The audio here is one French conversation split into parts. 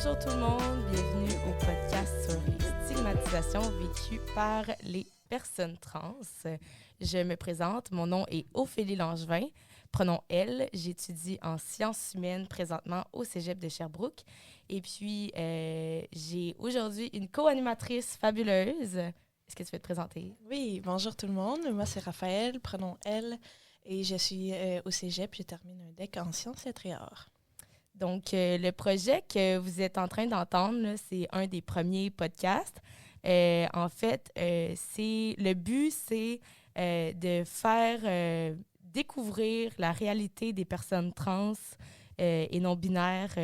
Bonjour tout le monde, bienvenue au podcast sur les stigmatisations vécues par les personnes trans. Je me présente, mon nom est Ophélie Langevin, pronom elle. J'étudie en sciences humaines présentement au Cégep de Sherbrooke. Et puis, j'ai aujourd'hui une co-animatrice fabuleuse. Est-ce que tu veux te présenter? Oui, bonjour tout le monde. Moi, c'est Raphaël, pronom elle. Et je suis au Cégep. Je termine un DEC en sciences, lettres et arts. Donc, le projet que vous êtes en train d'entendre, là, c'est un des premiers podcasts. En fait, le but, c'est de faire découvrir la réalité des personnes trans et non-binaires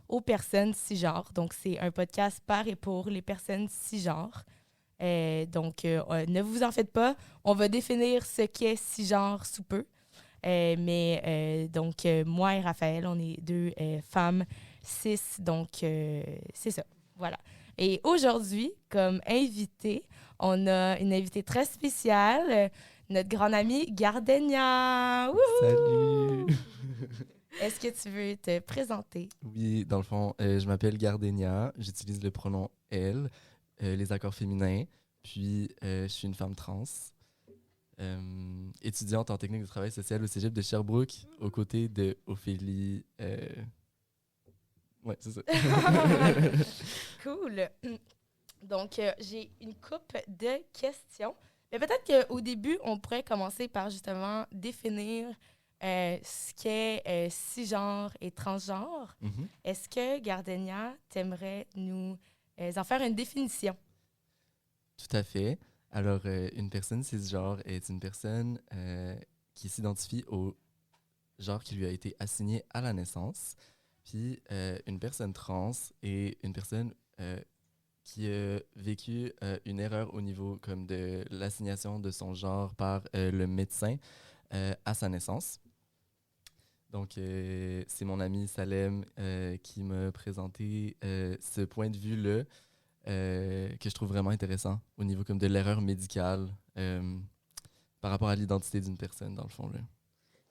aux personnes cisgenres. Donc, c'est un podcast par et pour les personnes cisgenres. Donc, ne vous en faites pas, on va définir ce qu'est cisgenre sous peu. Donc, moi et Raphaël, on est deux femmes cis, donc c'est ça, voilà. Et aujourd'hui, comme invité, on a une invitée très spéciale, notre grande amie Gardenia. Wouhou! Salut! Est-ce que tu veux te présenter? Oui, dans le fond, je m'appelle Gardenia, j'utilise le pronom elle, les accords féminins, puis je suis une femme trans, étudiante en technique de travail social au Cégep de Sherbrooke, aux côtés de Ophélie. Ouais, c'est ça. Cool. Donc, j'ai une couple de questions. Mais peut-être qu'au début, on pourrait commencer par justement définir ce qu'est cisgenre et transgenre. Mhm. Est-ce que, Gardenia, t'aimerais nous en faire une définition? Tout à fait. Alors, une personne cisgenre est une personne qui s'identifie au genre qui lui a été assigné à la naissance. Puis, une personne trans est une personne qui a vécu une erreur au niveau comme de l'assignation de son genre par le médecin à sa naissance. Donc, c'est mon ami Salem qui m'a présenté ce point de vue-là que je trouve vraiment intéressant au niveau comme de l'erreur médicale par rapport à l'identité d'une personne, dans le fond.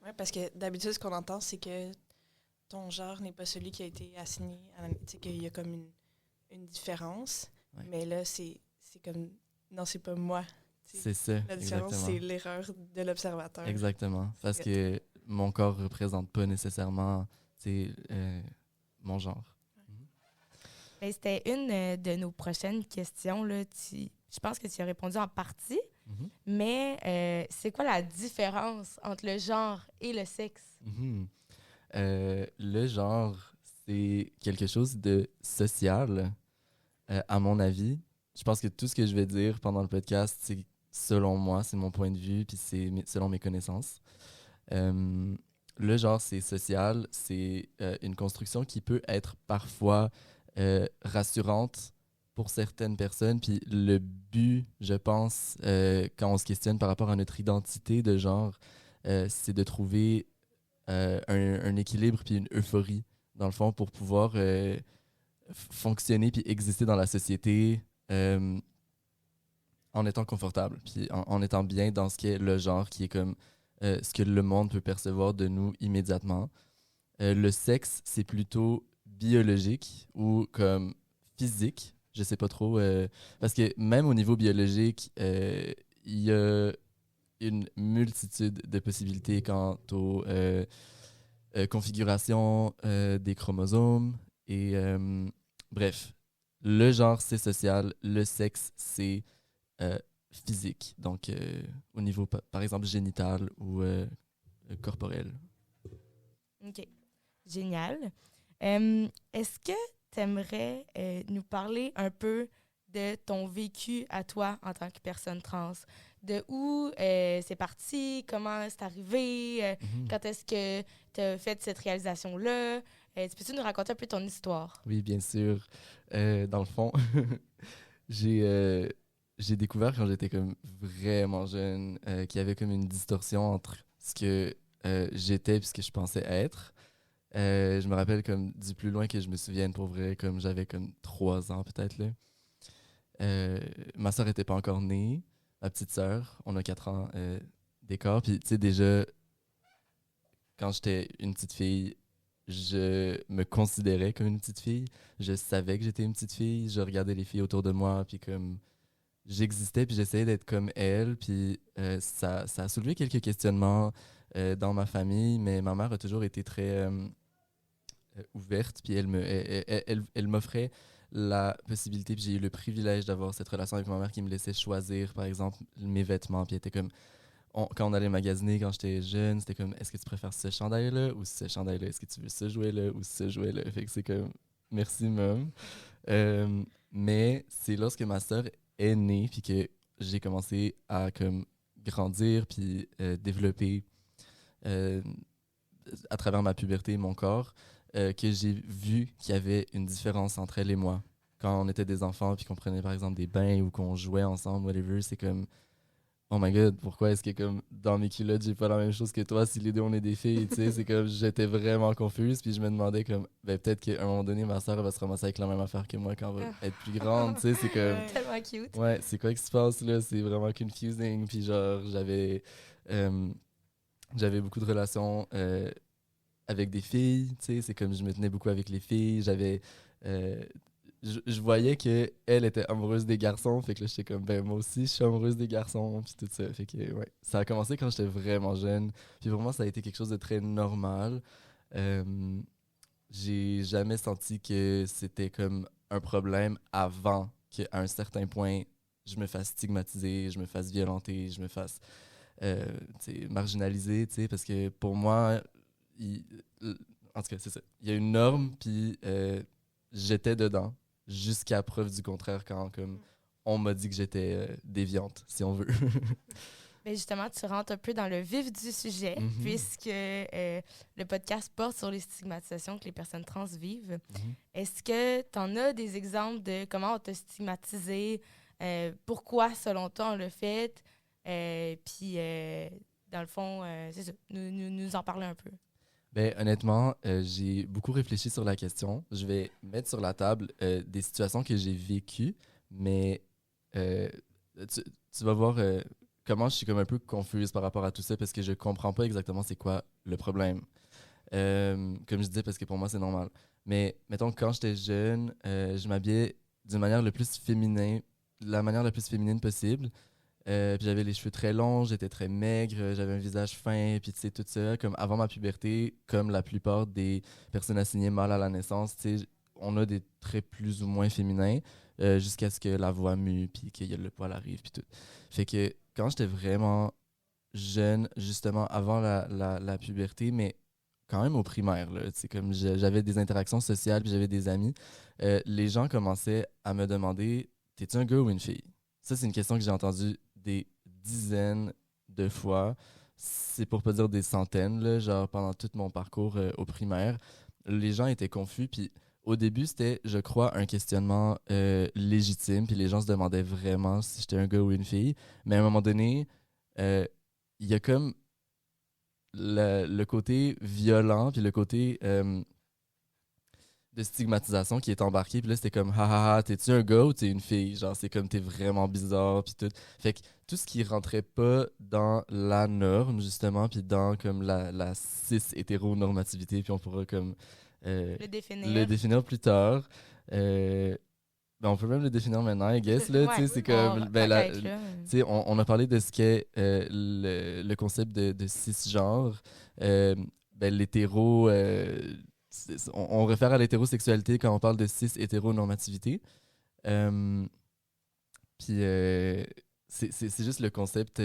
Oui, parce que d'habitude, ce qu'on entend, c'est que ton genre n'est pas celui qui a été assigné à la... Tu sais, qu'il y a comme une différence. Ouais. Mais là, c'est comme... Non, c'est pas moi. C'est ça, La différence, exactement. c'est l'erreur de l'observateur. Exactement, parce que mon corps ne représente pas nécessairement mon genre. Ben, c'était une de nos prochaines questions. Là. Je pense que tu y as répondu en partie, mais c'est quoi la différence entre le genre et le sexe? Le genre, c'est quelque chose de social, à mon avis. Je pense que tout ce que je vais dire pendant le podcast, c'est selon moi, c'est mon point de vue, puis c'est selon mes connaissances. Le genre, c'est social, c'est une construction qui peut être parfois rassurante pour certaines personnes. Puis le but, je pense, quand on se questionne par rapport à notre identité de genre, c'est de trouver un équilibre puis une euphorie, dans le fond, pour pouvoir fonctionner puis exister dans la société en étant confortable, puis en étant bien dans ce qu'est le genre, qui est comme ce que le monde peut percevoir de nous immédiatement. Le sexe, c'est plutôt biologique ou comme physique, je sais pas trop, parce que même au niveau biologique, il y a une multitude de possibilités quant aux configurations des chromosomes. Et bref, le genre, c'est social, le sexe, c'est physique, donc au niveau, par exemple, génital ou corporel. OK. Génial. Est-ce que tu aimerais nous parler un peu de ton vécu à toi en tant que personne trans? De où c'est parti? Comment c'est arrivé? Quand est-ce que tu as fait cette réalisation-là? Peux-tu nous raconter un peu ton histoire? Oui, bien sûr. Dans le fond, j'ai découvert quand j'étais comme vraiment jeune qu'il y avait comme une distorsion entre ce que j'étais et ce que je pensais être. Je me rappelle comme du plus loin que je me souvienne pour vrai, comme j'avais comme 3 ans peut-être là. Ma soeur était pas encore née, ma petite sœur, on a 4 ans d'écart. Puis tu sais déjà, quand j'étais une petite fille, je me considérais comme une petite fille. Je savais que j'étais une petite fille. Je regardais les filles autour de moi, puis comme j'existais, puis j'essayais d'être comme elles. Puis ça a soulevé quelques questionnements dans ma famille, mais ma mère a toujours été très ouverte, puis elle m'offrait la possibilité, puis j'ai eu le privilège d'avoir cette relation avec ma mère qui me laissait choisir, par exemple, mes vêtements, puis elle était comme quand on allait magasiner quand j'étais jeune, c'était comme est-ce que tu préfères ce chandail-là ou ce chandail-là? Est-ce que tu veux ce jouet-là ou ce jouet-là? Fait que c'est comme merci, mom. Mais c'est lorsque ma sœur est née puis que j'ai commencé à comme grandir puis développer euh, à travers ma puberté mon corps que j'ai vu qu'il y avait une différence entre elle et moi. Quand on était des enfants puis qu'on prenait par exemple des bains ou qu'on jouait ensemble, whatever, c'est comme oh my god, pourquoi est-ce que comme dans mes culottes, j'ai pas la même chose que toi si les deux on est des filles, tu sais, c'est comme j'étais vraiment confuse puis je me demandais comme ben peut-être qu'à un moment donné ma soeur va se ramasser avec la même affaire que moi quand elle va être plus grande, tu sais, c'est comme Tellement cute. ouais, c'est quoi qui se passe là, c'est vraiment confusing puis genre j'avais beaucoup de relations avec des filles, tu sais, c'est comme je me tenais beaucoup avec les filles, euh, je voyais que elle était amoureuse des garçons, fait que là j'étais comme ben moi aussi je suis amoureuse des garçons puis tout ça, fait que ouais, ça a commencé quand j'étais vraiment jeune, puis pour moi ça a été quelque chose de très normal. Euh, j'ai jamais senti que c'était comme un problème avant qu'à un certain point je me fasse stigmatiser, je me fasse violenter, je me fasse tu sais, marginaliser, tu sais, parce que pour moi il- en tout cas c'est ça, il y a une norme puis j'étais dedans jusqu'à preuve du contraire quand comme on m'a dit que j'étais déviante, si on veut. Ben justement, tu rentres un peu dans le vif du sujet, Mhm. puisque le podcast porte sur les stigmatisations que les personnes trans vivent. Mhm. Est-ce que tu en as des exemples de comment on t'a stigmatisé, pourquoi, selon toi, on l'a fait, puis, dans le fond, c'est ça, nous en parler un peu. Ben, honnêtement, j'ai beaucoup réfléchi sur la question. Je vais mettre sur la table des situations que j'ai vécues, mais euh, tu vas voir comment je suis comme un peu confuse par rapport à tout ça parce que je comprends pas exactement c'est quoi le problème. Comme je disais, parce que pour moi, c'est normal. Mais mettons, quand j'étais jeune, je m'habillais d'une manière le plus féminin, la manière la plus féminine possible. Puis j'avais les cheveux très longs, j'étais très maigre, j'avais un visage fin, puis tu sais, tout ça, comme avant ma puberté, comme la plupart des personnes assignées mâles à la naissance, tu sais, on a des traits plus ou moins féminins jusqu'à ce que la voix mue, puis que le poil arrive, puis tout. Fait que quand j'étais vraiment jeune, justement, avant la puberté, mais quand même au primaire, là, tu sais, comme j'avais des interactions sociales, puis j'avais des amis, les gens commençaient à me demander, t'es-tu un gars ou une fille? Ça, c'est une question que j'ai entendue des dizaines de fois. C'est pour pas dire des centaines, là, genre pendant tout mon parcours au primaire. Les gens étaient confus, puis au début, c'était, je crois, un questionnement légitime, puis les gens se demandaient vraiment si j'étais un gars ou une fille. Mais à un moment donné, euh, il y a comme le côté violent, puis le côté de stigmatisation qui est embarqué. Puis là, c'était comme, ha ha ha, t'es-tu un gars ou t'es une fille? Genre, c'est comme, t'es vraiment bizarre, puis tout. Fait que tout ce qui rentrait pas dans la norme, justement, puis dans comme la cis-hétéronormativité, puis on pourra comme Le définir. le définir plus tard. Ben, on peut même le définir maintenant, I guess, là, tu sais, Ouais, c'est comme, ben, peut-être, là. tu sais, on a parlé de ce qu'est le concept de cisgenre. Ben, l'hétéro, on réfère à l'hétérosexualité quand on parle de cis-hétéronormativité. Euh, Puis c'est juste le concept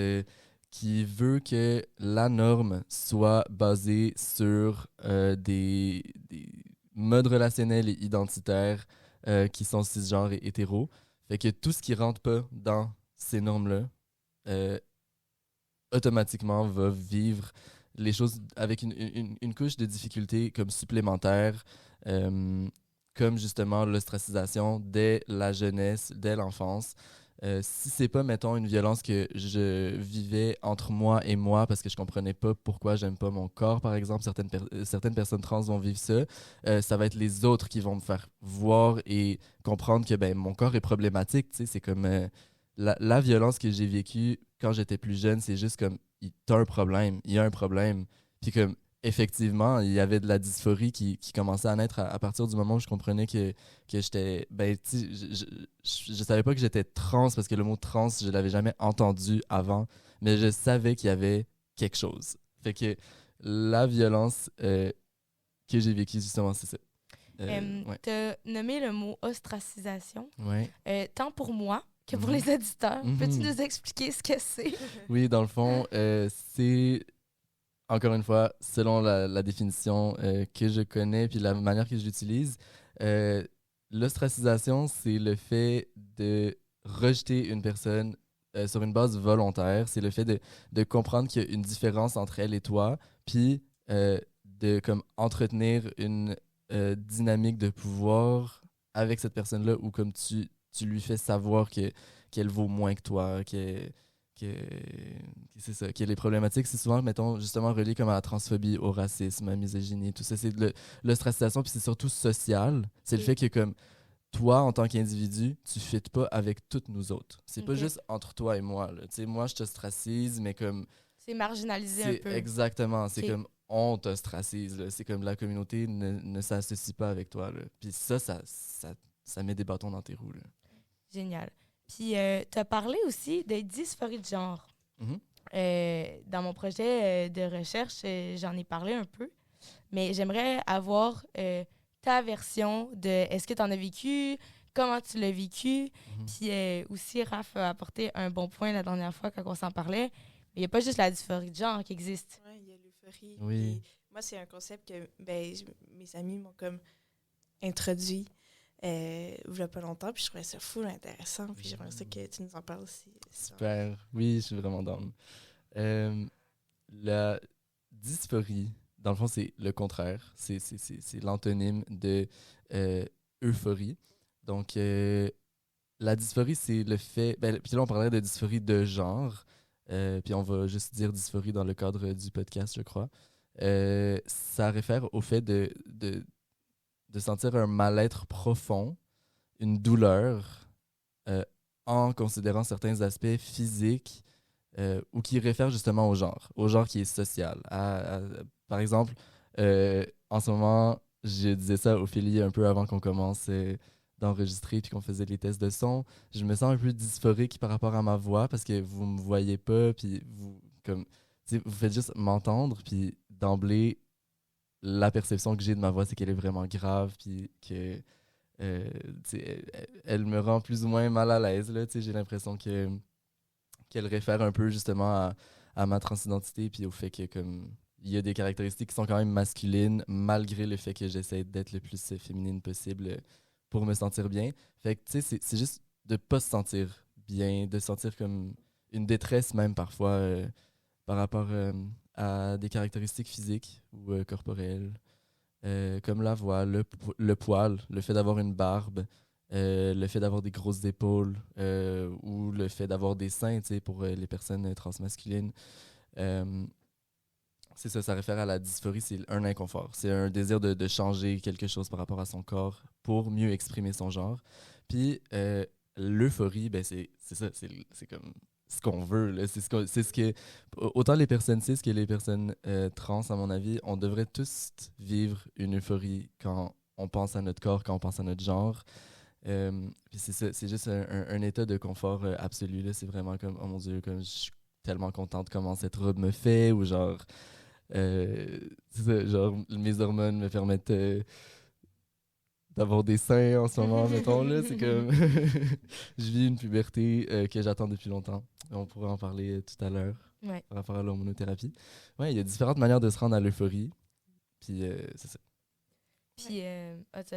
qui veut que la norme soit basée sur des modes relationnels et identitaires qui sont cisgenres et hétéros. Fait que tout ce qui rentre pas dans ces normes-là, euh, automatiquement va vivre les choses avec une couche de difficulté comme supplémentaire, euh, comme justement l'ostracisation dès la jeunesse, dès l'enfance. Si c'est pas, mettons, une violence que je vivais entre moi et moi parce que je comprenais pas pourquoi j'aime pas mon corps, par exemple, certaines personnes trans vont vivre ça, ça va être les autres qui vont me faire voir et comprendre que ben, mon corps est problématique, tu sais, c'est comme la violence que j'ai vécue quand j'étais plus jeune, c'est juste comme, t'as un problème, il y a un problème. Puis comme, effectivement, il y avait de la dysphorie qui commençait à naître à partir du moment où je comprenais que j'étais... Ben, tu sais, je savais pas que j'étais trans parce que le mot trans, je l'avais jamais entendu avant, mais je savais qu'il y avait quelque chose. Fait que la violence que j'ai vécue, justement, c'est ça. Ouais. Tu as nommé le mot ostracisation, Ouais. tant pour moi que pour Mhm. les auditeurs. Mhm. Peux-tu nous expliquer ce que c'est? Oui, dans le fond, c'est, encore une fois, selon la définition que je connais puis la manière que je l'utilise, l'ostracisation, c'est le fait de rejeter une personne sur une base volontaire. C'est le fait de comprendre qu'il y a une différence entre elle et toi, puis de comme entretenir une dynamique de pouvoir avec cette personne-là où comme tu lui fais savoir qu'elle vaut moins que toi, que c'est ça, que les problématiques, c'est souvent, mettons, justement relié comme à la transphobie, au racisme, à la misogynie, tout ça. C'est l'ostracisation, puis c'est surtout social. C'est le fait que, comme, toi, en tant qu'individu, tu ne fites pas avec toutes nous autres. C'est pas Ok. juste entre toi et moi, là. Tu sais, moi, je t'ostracise, mais comme... C'est marginalisé un C'est peu. exactement, c'est Ok. comme on t'ostracise, là. C'est comme la communauté ne s'associe pas avec toi, là. Puis ça met des bâtons dans tes roues, là. Génial. Puis, tu as parlé aussi de dysphorie de genre. Mhm. Dans mon projet de recherche, j'en ai parlé un peu, mais j'aimerais avoir ta version de est-ce que tu en as vécu, comment tu l'as vécu, Mhm. puis aussi Raph a apporté un bon point la dernière fois quand on s'en parlait, mais il n'y a pas juste la dysphorie de genre qui existe. Ouais, il y a l'euphorie. Oui. Puis moi, c'est un concept que mes amis m'ont comme introduit il y a pas longtemps, puis je trouvais ça full intéressant, puis j'aimerais ça que tu nous en parles aussi. Super. Oui, je suis vraiment down. La dysphorie, dans le fond, c'est le contraire. C'est l'antonyme de euphorie. Donc, la dysphorie, c'est le fait... Ben, puis là, on parlait de dysphorie de genre. Puis on va juste dire dysphorie dans le cadre du podcast, je crois. Ça réfère au fait de sentir un mal-être profond, une douleur, en considérant certains aspects physiques ou qui réfèrent justement au genre qui est social. Par exemple, en ce moment, je disais ça à Ophélie un peu avant qu'on commence d'enregistrer puis qu'on faisait les tests de son. Je me sens un peu dysphorique par rapport à ma voix parce que vous me voyez pas puis comme, tu sais, vous faites juste m'entendre puis d'emblée, la perception que j'ai de ma voix, c'est qu'elle est vraiment grave puis que tu sais, elle me rend plus ou moins mal à l'aise. Là, tu sais, j'ai l'impression qu'elle réfère un peu justement à ma transidentité puis au fait que comme il y a des caractéristiques qui sont quand même masculines malgré le fait que j'essaie d'être le plus féminine possible pour me sentir bien. Fait que tu sais, c'est juste de pas se sentir bien, de sentir comme une détresse même parfois par rapport à des caractéristiques physiques ou corporelles. Comme la voix, le poil, le fait d'avoir une barbe, le fait d'avoir des grosses épaules ou le fait d'avoir des seins, tu sais, pour les personnes transmasculines. C'est ça, ça réfère à la dysphorie, c'est un inconfort. C'est un désir de changer quelque chose par rapport à son corps pour mieux exprimer son genre. Puis l'euphorie, ben c'est ça, c'est comme ce qu'on veut. Là. C'est ce que... Autant les personnes cis que les personnes trans, à mon avis, on devrait tous vivre une euphorie quand on pense à notre corps, quand on pense à notre genre. Puis c'est ça, c'est juste un état de confort absolu. Là. C'est vraiment comme, oh mon Dieu, comme je suis tellement contente comment cette robe me fait, ou genre... c'est ça, genre, mes hormones me permettent d'avoir des seins en ce moment, mettons, là. C'est comme... je vis une puberté que j'attends depuis longtemps. On pourra en parler tout à l'heure Ouais. par rapport à l'hormonothérapie. Ouais, il y a différentes manières de se rendre à l'euphorie. Puis c'est ça. Puis,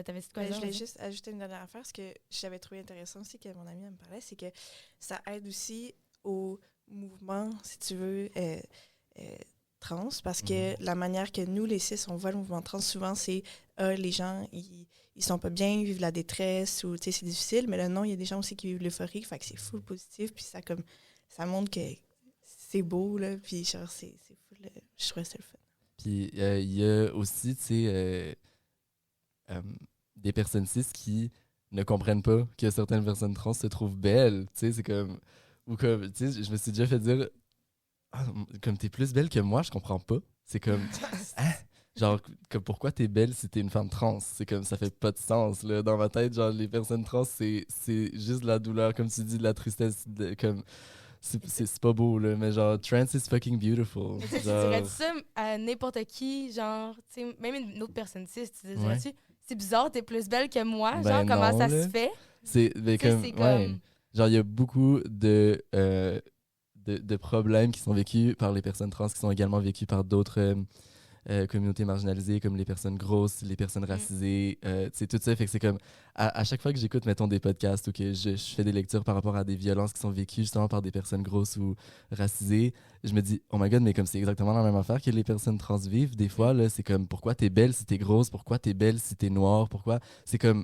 t'avais dit quoi? Je dire, voulais vas-y? juste ajouter une dernière affaire, ce que j'avais trouvé intéressant aussi, que mon amie elle me parlait, c'est que ça aide aussi au mouvement, si tu veux, trans, parce que la manière que nous, les cis, on voit le mouvement trans, souvent, c'est les gens, ils sont pas bien, ils vivent la détresse, ou tu sais, c'est difficile, mais là, non, il y a des gens aussi qui vivent l'euphorie, fait que c'est full positif, puis ça, comme, ça montre que c'est beau, là, puis genre, c'est full, je trouvais ça le fun. Puis il y a aussi, tu sais, des personnes cis qui ne comprennent pas que certaines personnes trans se trouvent belles. Tu sais, c'est comme... Ou comme, tu sais, je me suis déjà fait dire... Ah, comme t'es plus belle que moi, je comprends pas. C'est comme, hein? Genre, pourquoi t'es belle si t'es une femme trans? C'est comme, ça fait pas de sens, là. Dans ma tête, genre, les personnes trans, c'est juste de la douleur, comme tu dis, de la tristesse, comme, c'est pas beau, là, mais genre, trans is fucking beautiful. Mais tu Genre, dirais-tu ça à n'importe qui, genre, tu sais, même une autre personne cis, tu dirais-tu, ouais. c'est bizarre, t'es plus belle que moi, Ben genre, comment non, ça là. se fait? Ben Tu sais, comme, c'est ouais. comme... Genre, il y a beaucoup de problèmes qui sont vécus par les personnes trans, qui sont également vécus par d'autres communautés marginalisées, comme les personnes grosses, les personnes racisées, tu sais, tout ça. Fait que c'est comme, à chaque fois que j'écoute, mettons, des podcasts ou que je fais des lectures par rapport à des violences qui sont vécues justement par des personnes grosses ou racisées, je me dis, oh my god, mais comme c'est exactement la même affaire que les personnes trans vivent, des fois, là, c'est comme, pourquoi t'es belle si t'es grosse? Pourquoi t'es belle si t'es noire? Pourquoi? C'est comme,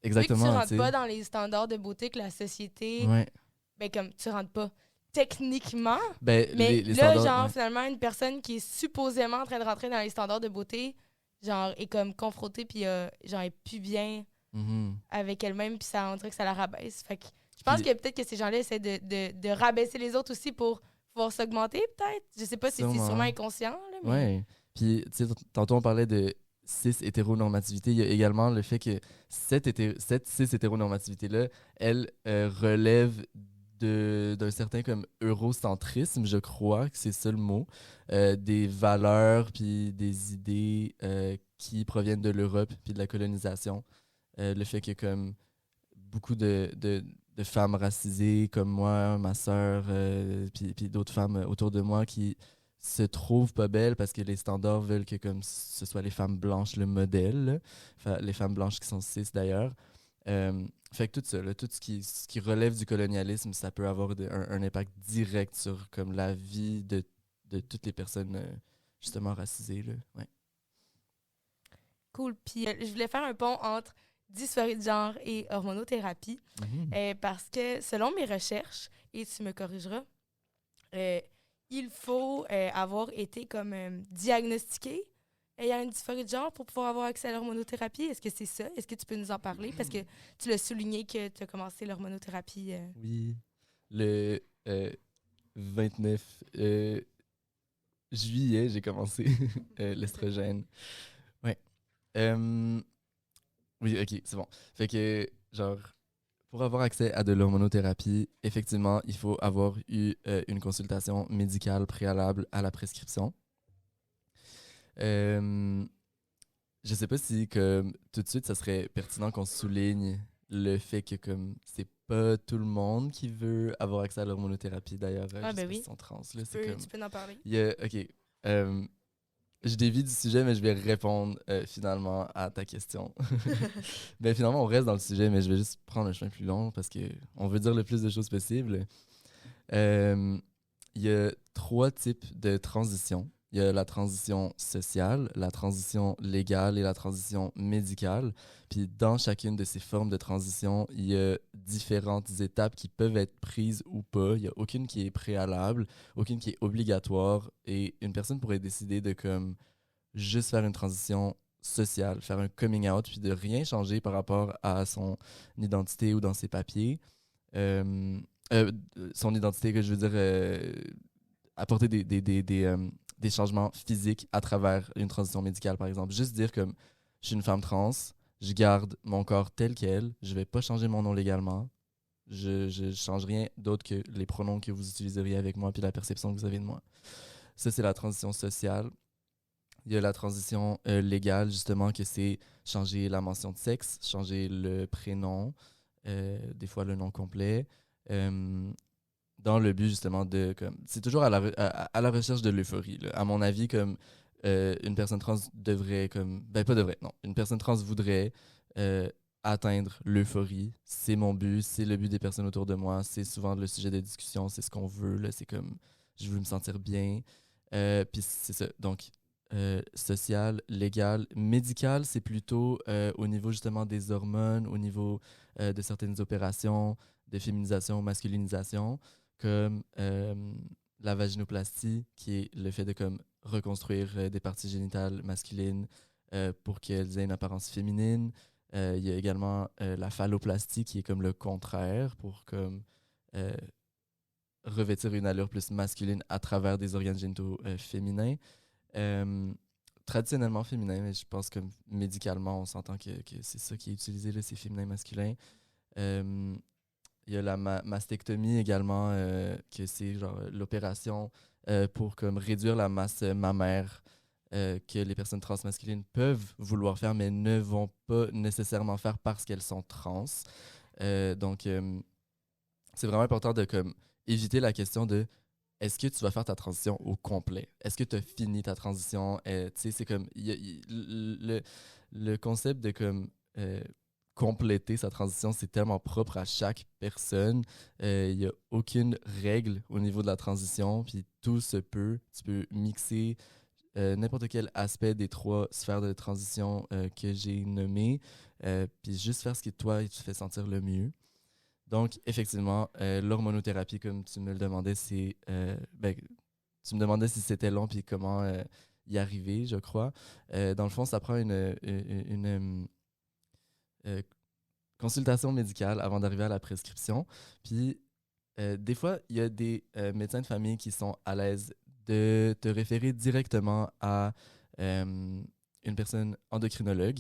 Vu que tu exactement, tu rentres pas sais. dans les standards de beauté que la société... Ouais. Ben, comme, tu rentres pas techniquement, Ben, mais les là, standards, genre, ouais. finalement, une personne qui est supposément en train de rentrer dans les standards de beauté, genre, est comme confrontée, puis genre, est plus bien Mhm. avec elle-même, puis ça, on dirait que ça la rabaisse. Fait que je pense Puis, que peut-être que ces gens-là essaient de rabaisser les autres aussi pour pouvoir s'augmenter, peut-être. Je sais pas si c'est sûrement inconscient, là, mais... ouais. Puis, tu sais, tantôt, on parlait de cis-hétéronormativité. Il y a également le fait que cette cis-hétéronormativité-là, elle relève d'un certain comme eurocentrisme, je crois que c'est ça le mot, des valeurs puis des idées qui proviennent de l'Europe puis de la colonisation. Le fait que comme beaucoup de femmes racisées comme moi, ma sœur, puis d'autres femmes autour de moi qui se trouvent pas belles parce que les standards veulent que comme ce soit les femmes blanches le modèle, là. Les femmes blanches qui sont cis d'ailleurs. Fait que tout ça, là, tout ce qui relève du colonialisme, ça peut avoir un impact direct sur comme la vie de toutes les personnes justement racisées. Là. Ouais. Cool. Puis je voulais faire un pont entre dysphorie de genre et hormonothérapie parce que selon mes recherches, et tu me corrigeras, il faut avoir été comme diagnostiqué ayant une dysphorie de genre pour pouvoir avoir accès à l'hormonothérapie. Est-ce que c'est ça? Est-ce que tu peux nous en parler? Parce que tu l'as souligné que tu as commencé l'hormonothérapie. Oui. Le 29 juillet, j'ai commencé l'estrogène. Ouais. Oui, ok, c'est bon. Fait que, genre, pour avoir accès à de l'hormonothérapie, effectivement, il faut avoir eu une consultation médicale préalable à la prescription. Je sais pas si, comme, tout de suite, ça serait pertinent qu'on souligne le fait que, comme, c'est pas tout le monde qui veut avoir accès à l'hormonothérapie, d'ailleurs. Ah, Je ben sais pas oui. si sont trans, là, c'est comme... Tu peux en parler? OK. Je dévie du sujet, mais je vais répondre finalement à ta question. Ben, finalement, on reste dans le sujet, mais je vais juste prendre un chemin plus long parce qu'on veut dire le plus de choses possible. Il y a 3 types de transitions. Il y a la transition sociale, la transition légale et la transition médicale. Puis dans chacune de ces formes de transition, il y a différentes étapes qui peuvent être prises ou pas. Il n'y a aucune qui est préalable, aucune qui est obligatoire. Et une personne pourrait décider de comme juste faire une transition sociale, faire un coming out, puis de rien changer par rapport à son identité ou dans ses papiers. Euh, Son identité, que je veux dire, apporter des changements physiques à travers une transition médicale, par exemple. Juste dire comme, je suis une femme trans, je garde mon corps tel quel, je vais pas changer mon nom légalement, je change rien d'autre que les pronoms que vous utiliseriez avec moi puis la perception que vous avez de moi. Ça, c'est la transition sociale. Il y a la transition légale, justement, que c'est changer la mention de sexe, changer le prénom, des fois le nom complet, dans le but, justement, de... comme c'est toujours à la recherche de l'euphorie. Là. À mon avis, comme une personne trans devrait... comme ben, pas devrait, non. Une personne trans voudrait atteindre l'euphorie. C'est mon but, c'est le but des personnes autour de moi, c'est souvent le sujet de discussion, c'est ce qu'on veut, là. C'est comme, je veux me sentir bien. Puis c'est ça. Donc, social, légal, médical, c'est plutôt au niveau justement des hormones, au niveau de certaines opérations de féminisation, masculinisation, comme la vaginoplastie, qui est le fait de comme reconstruire des parties génitales masculines pour qu'elles aient une apparence féminine. Il y a également la phalloplastie, qui est comme le contraire, pour comme revêtir une allure plus masculine à travers des organes génitaux féminins. Traditionnellement féminin, mais je pense que médicalement, on s'entend que c'est ça qui est utilisé, là, c'est féminin-masculin. Il y a la mastectomie également, que c'est genre l'opération pour comme réduire la masse mammaire que les personnes transmasculines peuvent vouloir faire, mais ne vont pas nécessairement faire parce qu'elles sont trans. Donc, c'est vraiment important de comme, éviter la question de est-ce que tu vas faire ta transition au complet? Est-ce que tu as fini ta transition? Tu sais, c'est comme le concept de comme compléter sa transition, c'est tellement propre à chaque personne. Il n'y a aucune règle au niveau de la transition, puis tout se peut. Tu peux mixer n'importe quel aspect des 3 sphères de transition que j'ai nommées, puis juste faire ce qui, toi, te fait sentir le mieux. Donc, effectivement, l'hormonothérapie, comme tu me le demandais, tu me demandais si c'était long puis comment y arriver, je crois. Dans le fond, ça prend une consultation médicale avant d'arriver à la prescription. Puis, des fois, il y a des médecins de famille qui sont à l'aise de te référer directement à une personne endocrinologue.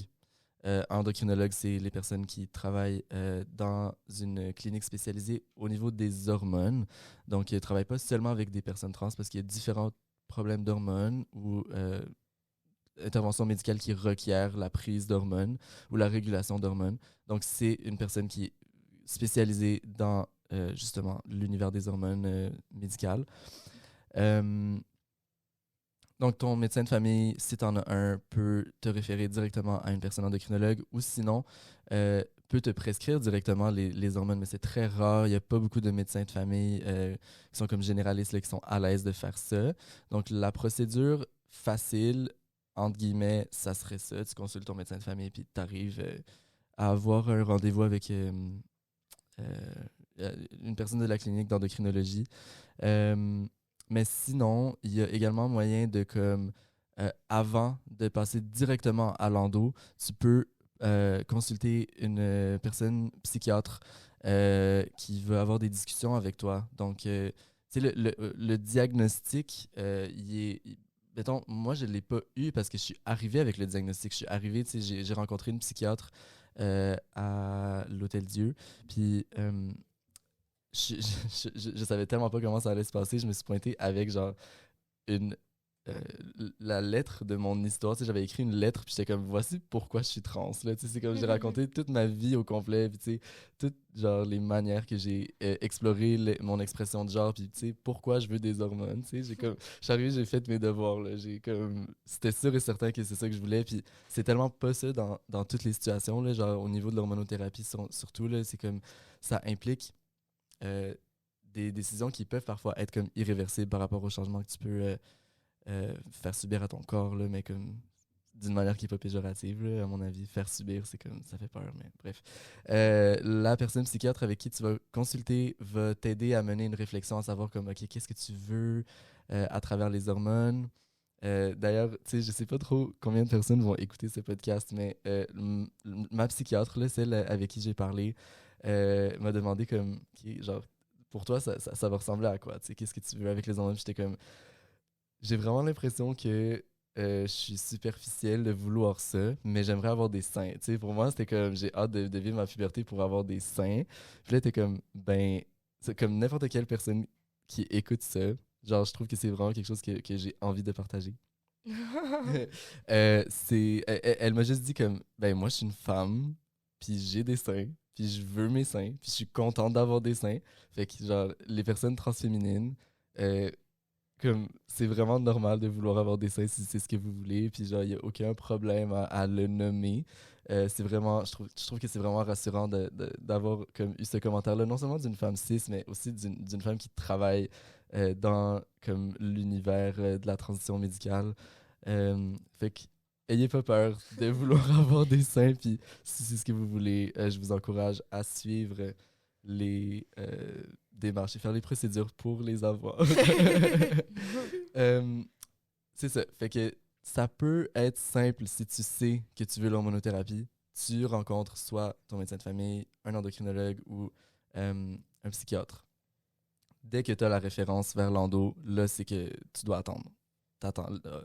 Endocrinologue, c'est les personnes qui travaillent dans une clinique spécialisée au niveau des hormones. Donc, ils ne travaillent pas seulement avec des personnes trans parce qu'il y a différents problèmes d'hormones ou interventions médicales qui requièrent la prise d'hormones ou la régulation d'hormones. Donc, c'est une personne qui est spécialisée dans justement l'univers des hormones médicales. Donc, ton médecin de famille, si tu en as un, peut te référer directement à une personne endocrinologue ou sinon, peut te prescrire directement les hormones, mais c'est très rare. Il n'y a pas beaucoup de médecins de famille qui sont comme généralistes, là, qui sont à l'aise de faire ça. Donc, la procédure facile, entre guillemets, ça serait ça. Tu consultes ton médecin de famille puis tu arrives à avoir un rendez-vous avec une personne de la clinique d'endocrinologie. Mais sinon, il y a également moyen de, comme, avant de passer directement à l'endo, tu peux consulter une personne psychiatre qui veut avoir des discussions avec toi. Donc, tu sais, le diagnostic, mettons, moi, je ne l'ai pas eu parce que je suis arrivé avec le diagnostic. Je suis arrivé, tu sais, j'ai rencontré une psychiatre à l'Hôtel Dieu. Puis, je savais tellement pas comment ça allait se passer. Je me suis pointé avec genre une euh, la lettre de mon histoire. Tu sais, j'avais écrit une lettre, puis j'étais comme voici pourquoi je suis trans. Là. Tu sais, c'est comme j'ai raconté toute ma vie au complet, puis tu sais, toutes genre les manières que j'ai exploré mon expression de genre, puis tu sais, pourquoi je veux des hormones. Tu sais, je suis arrivé, j'ai fait mes devoirs. Là. C'était sûr et certain que c'est ça que je voulais, puis c'est tellement pas ça dans toutes les situations. Là, genre au niveau de l'hormonothérapie, surtout, là, c'est comme ça implique des décisions qui peuvent parfois être comme irréversibles par rapport aux changements que tu peux faire subir à ton corps, là, mais comme d'une manière qui n'est pas péjorative, là, à mon avis. Faire subir, c'est comme ça fait peur, mais bref. La personne psychiatre avec qui tu vas consulter va t'aider à mener une réflexion, à savoir comme, OK, qu'est-ce que tu veux à travers les hormones. D'ailleurs, tu sais, je sais pas trop combien de personnes vont écouter ce podcast, mais ma psychiatre, là, celle avec qui j'ai parlé, m'a demandé comme, OK, genre, pour toi, ça va ressembler à quoi? Tu sais, qu'est-ce que tu veux avec les hormones? J'étais comme, j'ai vraiment l'impression que je suis superficielle de vouloir ça, mais j'aimerais avoir des seins. Tu sais, pour moi, c'était comme, j'ai hâte de vivre ma puberté pour avoir des seins. Puis là, t'es comme, ben, c'est comme n'importe quelle personne qui écoute ça. Genre, je trouve que c'est vraiment quelque chose que j'ai envie de partager. Elle m'a juste dit comme, ben, moi, je suis une femme, puis j'ai des seins, puis je veux mes seins, puis je suis contente d'avoir des seins. Fait que, genre, les personnes transféminines, euh, comme c'est vraiment normal de vouloir avoir des seins si c'est ce que vous voulez, puis genre, il n'y a aucun problème à le nommer. C'est vraiment, je trouve que c'est vraiment rassurant d'avoir comme eu ce commentaire-là, non seulement d'une femme cis, mais aussi d'une femme qui travaille dans comme l'univers de la transition médicale. Fait que, ayez pas peur de vouloir avoir des seins, puis si c'est ce que vous voulez, je vous encourage à suivre les démarches et faire les procédures pour les avoir. Euh, c'est ça. Fait que ça peut être simple si tu sais que tu veux l'hormonothérapie. Tu rencontres soit ton médecin de famille, un endocrinologue ou un psychiatre. Dès que tu as la référence vers l'endo, là, c'est que tu dois attendre.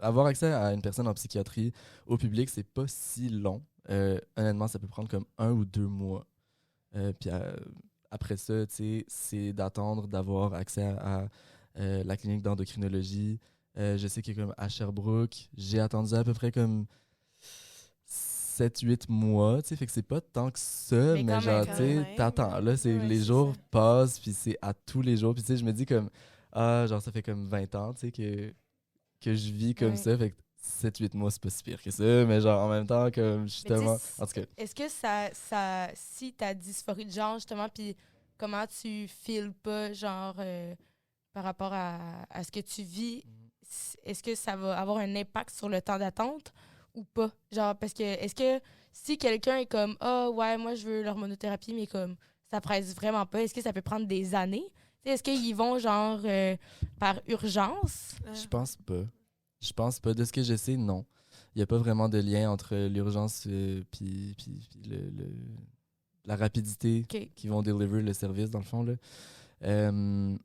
avoir accès à une personne en psychiatrie au public, c'est pas si long. Honnêtement, ça peut prendre comme 1 ou 2 mois. Puis après ça, tu sais, c'est d'attendre d'avoir accès à la clinique d'endocrinologie. Je sais que comme à Sherbrooke, j'ai attendu à peu près comme 7-8 mois, tu sais, fait que c'est pas tant que ça, mais quand genre, même, tu sais, quand même. t'attends, là, c'est Ouais, les c'est jours ça. passent, puis c'est à tous les jours, puis tu sais, je me dis comme, genre, ça fait comme 20 ans, tu sais, que je vis comme Ouais. ça, fait que 7-8 mois, c'est pas si pire que ça, mais genre, en même temps, comme, Mais tu justement, sais, en tout cas, est-ce que si ta dysphorie de genre, justement, puis comment tu files pas, genre, par rapport à ce que tu vis, est-ce que ça va avoir un impact sur le temps d'attente ou pas? Genre, parce que, est-ce que si quelqu'un est comme, ah, ouais, moi, je veux l'hormonothérapie, mais comme, ça presse vraiment pas, est-ce que ça peut prendre des années? Tu sais, est-ce qu'ils vont, genre, par urgence? je pense pas. Je pense pas. De ce que je sais, non. Il y a pas vraiment de lien entre l'urgence puis la rapidité OK. qui vont deliver le service, dans le fond, là. Euh,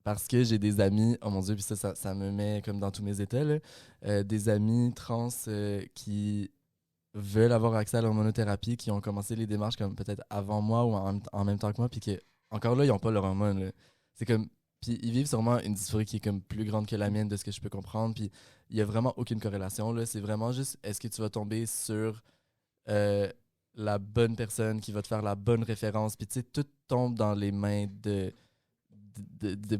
Parce que j'ai des amis, oh mon Dieu, puis ça me met comme dans tous mes états, là, des amis trans qui veulent avoir accès à l'hormonothérapie, qui ont commencé les démarches comme peut-être avant moi ou en même temps que moi, puis que encore là, ils n'ont pas leur hormone. Là. C'est comme, puis ils vivent sûrement une dysphorie qui est comme plus grande que la mienne de ce que je peux comprendre, puis il n'y a vraiment aucune corrélation. Là. C'est vraiment juste, est-ce que tu vas tomber sur euh, la bonne personne qui va te faire la bonne référence, puis tu sais, tout tombe dans les mains de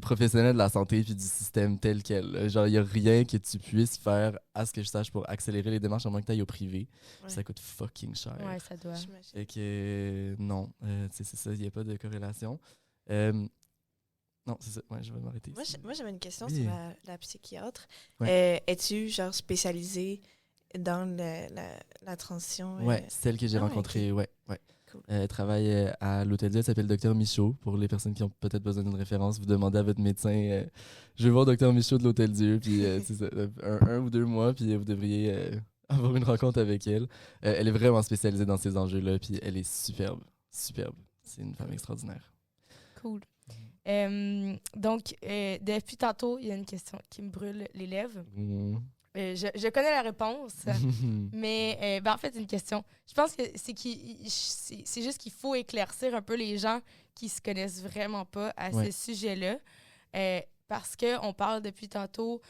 professionnels de la santé puis du système tel quel. Là. Genre, il n'y a rien que tu puisses faire, à ce que je sache, pour accélérer les démarches, à moins que tu ailles au privé. Ouais. Ça coûte fucking cher. Ouais, ça doit. J'imagine. Et que non, tu sais, c'est ça, il n'y a pas de corrélation. Non, c'est ça, ouais, je vais m'arrêter ici. Moi, j'avais une question Oui. sur la psychiatre. Ouais. Es-tu, genre, spécialisée dans la transition? Ouais, celle que j'ai Ah ouais, rencontrée, ouais. Cool. Elle travaille à l'Hôtel Dieu, elle s'appelle Docteur Michaud. Pour les personnes qui ont peut-être besoin d'une référence, vous demandez à votre médecin je vais voir Docteur Michaud de l'Hôtel Dieu, puis c'est ça, un ou 2 mois, puis vous devriez avoir une rencontre avec elle. Elle est vraiment spécialisée dans ces enjeux-là, puis elle est superbe, superbe. C'est une femme extraordinaire. Cool. Donc, depuis tantôt, il y a une question qui me brûle les lèvres. Mhm. Je connais la réponse, mais en fait, c'est une question. Je pense que c'est juste qu'il faut éclaircir un peu les gens qui se connaissent vraiment pas à Ouais. ce sujet-là. Parce qu'on parle depuis tantôt,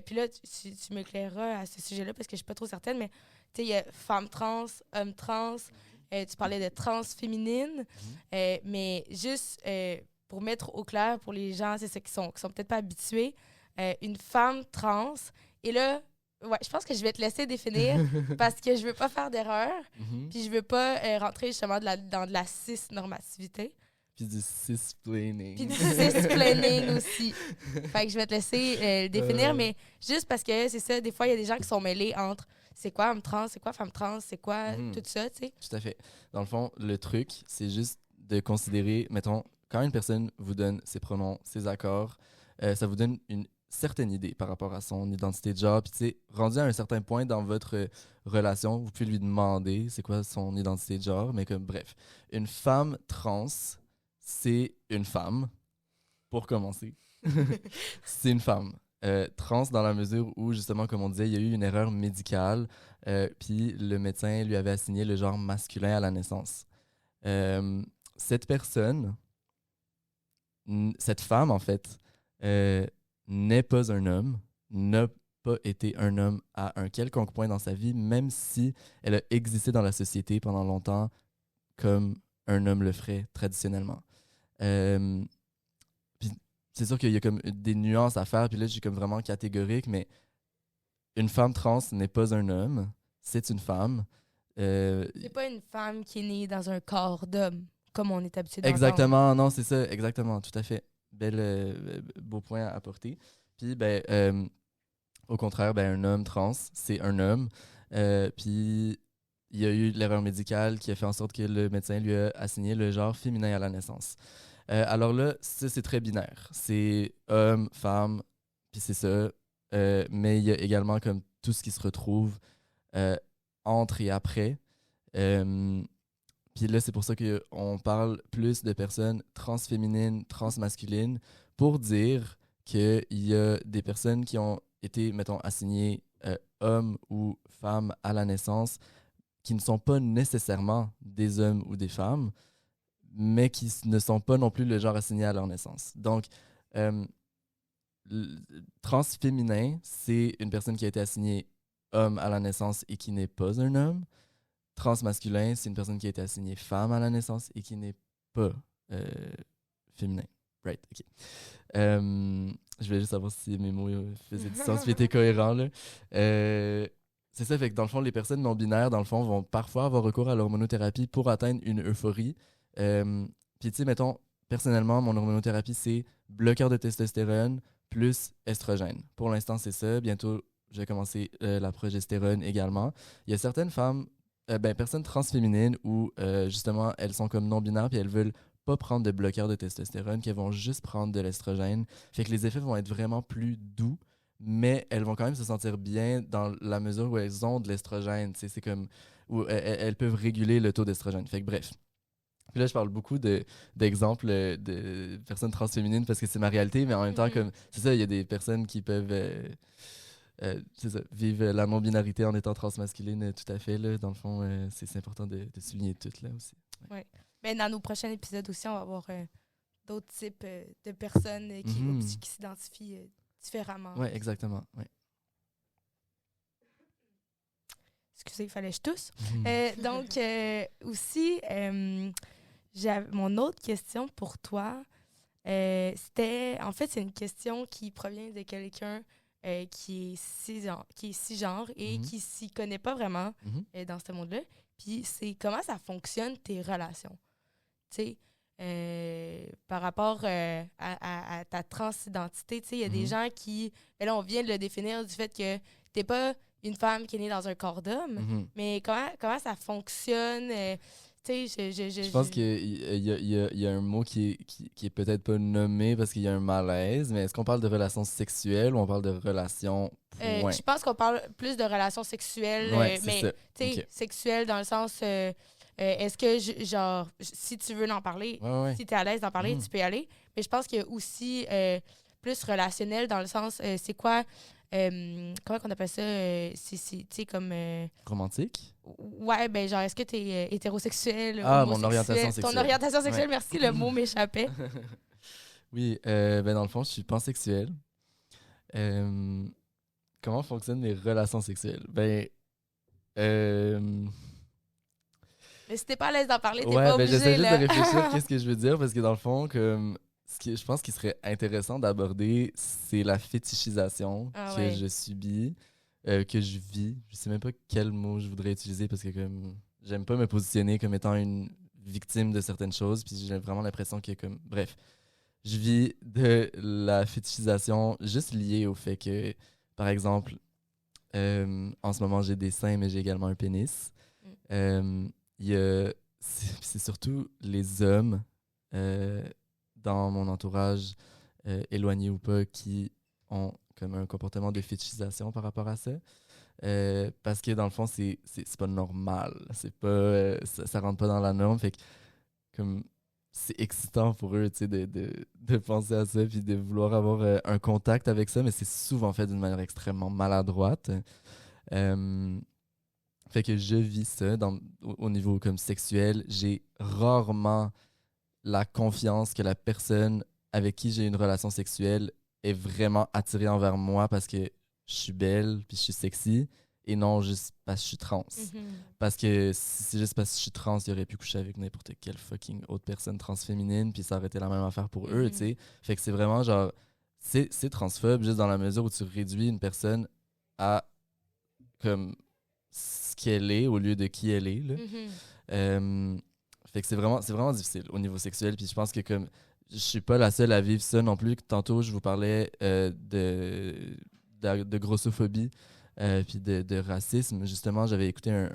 puis là, tu m'éclaireras à ce sujet-là parce que je suis pas trop certaine, mais tu sais, il y a femmes trans, hommes trans, tu parlais de trans féminine, mais juste pour mettre au clair pour les gens, c'est ça, qui sont peut-être pas habitués, une femme trans, et là, ouais, je pense que je vais te laisser définir parce que je veux pas faire d'erreur, Mhm. puis je veux pas rentrer justement dans de la cis-normativité. Puis du cisplaining. Puis du cis-planning aussi. Fait que je vais te laisser le définir, mais juste parce que c'est ça, des fois, il y a des gens qui sont mêlés entre c'est quoi homme trans, c'est quoi femme trans, c'est quoi tout ça, tu sais. Tout à fait. Dans le fond, le truc, c'est juste de considérer, mettons, quand une personne vous donne ses pronoms, ses accords, ça vous donne une certaine idée par rapport à son identité de genre. Puis, tu sais, rendu à un certain point dans votre relation, vous pouvez lui demander c'est quoi son identité de genre. Mais comme, bref, une femme trans, c'est une femme, pour commencer. C'est une femme. Trans dans la mesure où, justement, comme on disait, il y a eu une erreur médicale, puis le médecin lui avait assigné le genre masculin à la naissance. Cette personne, cette femme, en fait, n'est pas un homme, n'a pas été un homme à un quelconque point dans sa vie, même si elle a existé dans la société pendant longtemps comme un homme le ferait traditionnellement. Puis c'est sûr qu'il y a comme des nuances à faire, puis là, je suis comme vraiment catégorique, mais une femme trans n'est pas un homme, c'est une femme. C'est pas une femme qui est née dans un corps d'homme, comme on est habitué d'entendre. Exactement, non, c'est ça, exactement, tout à fait. Beau point à apporter. Puis, au contraire, un homme trans, c'est un homme. Puis, il y a eu l'erreur médicale qui a fait en sorte que le médecin lui a assigné le genre féminin à la naissance. Alors là, ça, c'est très binaire. C'est homme, femme, puis c'est ça. Mais il y a également comme tout ce qui se retrouve entre et après. Puis là, c'est pour ça qu'on parle plus de personnes transféminines, transmasculines, pour dire qu'il y a des personnes qui ont été, mettons, assignés hommes ou femmes à la naissance, qui ne sont pas nécessairement des hommes ou des femmes, mais qui ne sont pas non plus le genre assigné à leur naissance. Donc, transféminin, c'est une personne qui a été assignée homme à la naissance et qui n'est pas un homme. Transmasculin, c'est une personne qui a été assignée femme à la naissance et qui n'est pas féminin. Right, OK. Je voulais juste savoir si mes mots faisaient du sens et étaient cohérents, là. C'est ça, fait que dans le fond, les personnes non-binaires, dans le fond, vont parfois avoir recours à l'hormonothérapie pour atteindre une euphorie. Puis, tu sais, mettons, personnellement, mon hormonothérapie, c'est bloqueur de testostérone plus estrogène. Pour l'instant, c'est ça. Bientôt, je vais commencer la progestérone également. Il y a certaines femmes, personnes transféminines où, justement, elles sont comme non-binaires puis elles veulent pas prendre de bloqueur de testostérone, qu'elles vont juste prendre de l'estrogène. Fait que les effets vont être vraiment plus doux, mais elles vont quand même se sentir bien dans la mesure où elles ont de l'estrogène. C'est comme où elles peuvent réguler le taux d'estrogène. Fait que bref. Puis là, je parle beaucoup d'exemples de personnes transféminines parce que c'est ma réalité, mais en même temps, comme c'est ça, il y a des personnes qui peuvent c'est ça, vivre la non-binarité en étant transmasculine, tout à fait. Là, dans le fond, c'est important de souligner tout là aussi. Ouais. Mais dans nos prochains épisodes aussi, on va avoir d'autres types de personnes qui s'identifient différemment. Oui, exactement. Ouais. Excusez, il fallait que je tousse. Donc, aussi, mon autre question pour toi, c'était... En fait, c'est une question qui provient de quelqu'un qui est cisgenre et qui s'y connaît pas vraiment dans ce monde-là. Puis, c'est comment ça fonctionne, tes relations. Tu sais, par rapport à ta transidentité, tu sais, il y a des gens qui... Mais là, on vient de le définir du fait que t'es pas une femme qui est née dans un corps d'homme, mais comment ça fonctionne? Tu sais, je pense qu'il y a un mot qui est peut-être pas nommé parce qu'il y a un malaise, mais est-ce qu'on parle de relations sexuelles ou on parle de relations point? Je pense qu'on parle plus de relations sexuelles, mais tu sais, sexuelles dans le sens... est-ce que, genre, si tu veux en parler, si tu es à l'aise d'en parler, tu peux y aller. Mais je pense qu'il y a aussi plus relationnel dans le sens, c'est quoi, comment on appelle ça? Tu sais, comme... Romantique? Ouais, ben genre, est-ce que tu es hétérosexuel, mon orientation sexuelle. Ton orientation sexuelle, merci, le mot m'échappait. Oui, dans le fond, je suis pansexuel. Comment fonctionnent les relations sexuelles? Mais si t'es pas à l'aise d'en parler, t'es pas obligé, j'essaie juste là. de réfléchir qu'est-ce que je veux dire, parce que dans le fond, comme, je pense qu'il serait intéressant d'aborder, c'est la fétichisation que je subis, que je vis. Je sais même pas quel mot je voudrais utiliser, parce que comme j'aime pas me positionner comme étant une victime de certaines choses, puis j'ai vraiment l'impression que, comme, bref, je vis de la fétichisation juste liée au fait que, par exemple, en ce moment, j'ai des seins, mais j'ai également un pénis. C'est surtout les hommes dans mon entourage, éloigné ou pas, qui ont comme un comportement de fétichisation par rapport à ça. Parce que dans le fond, c'est pas normal. C'est pas, ça rentre pas dans la norme. Fait que comme c'est excitant pour eux, tu sais, de penser à ça puis de vouloir avoir un contact avec ça, mais c'est souvent fait d'une manière extrêmement maladroite. Fait que je vis ça au niveau comme sexuel. J'ai rarement la confiance que la personne avec qui j'ai une relation sexuelle est vraiment attirée envers moi parce que je suis belle puis je suis sexy et non juste parce que je suis trans. Parce que si c'est juste parce que je suis trans, il aurait pu coucher avec n'importe quelle fucking autre personne transféminine puis ça aurait été la même affaire pour eux, tu sais. Fait que c'est vraiment genre... C'est transphobe juste dans la mesure où tu réduis une personne à comme ce qu'elle est au lieu de qui elle est, là. Fait que c'est vraiment difficile au niveau sexuel. Puis je pense que comme je suis pas la seule à vivre ça non plus. Tantôt, je vous parlais de grossophobie puis de racisme. Justement, j'avais écouté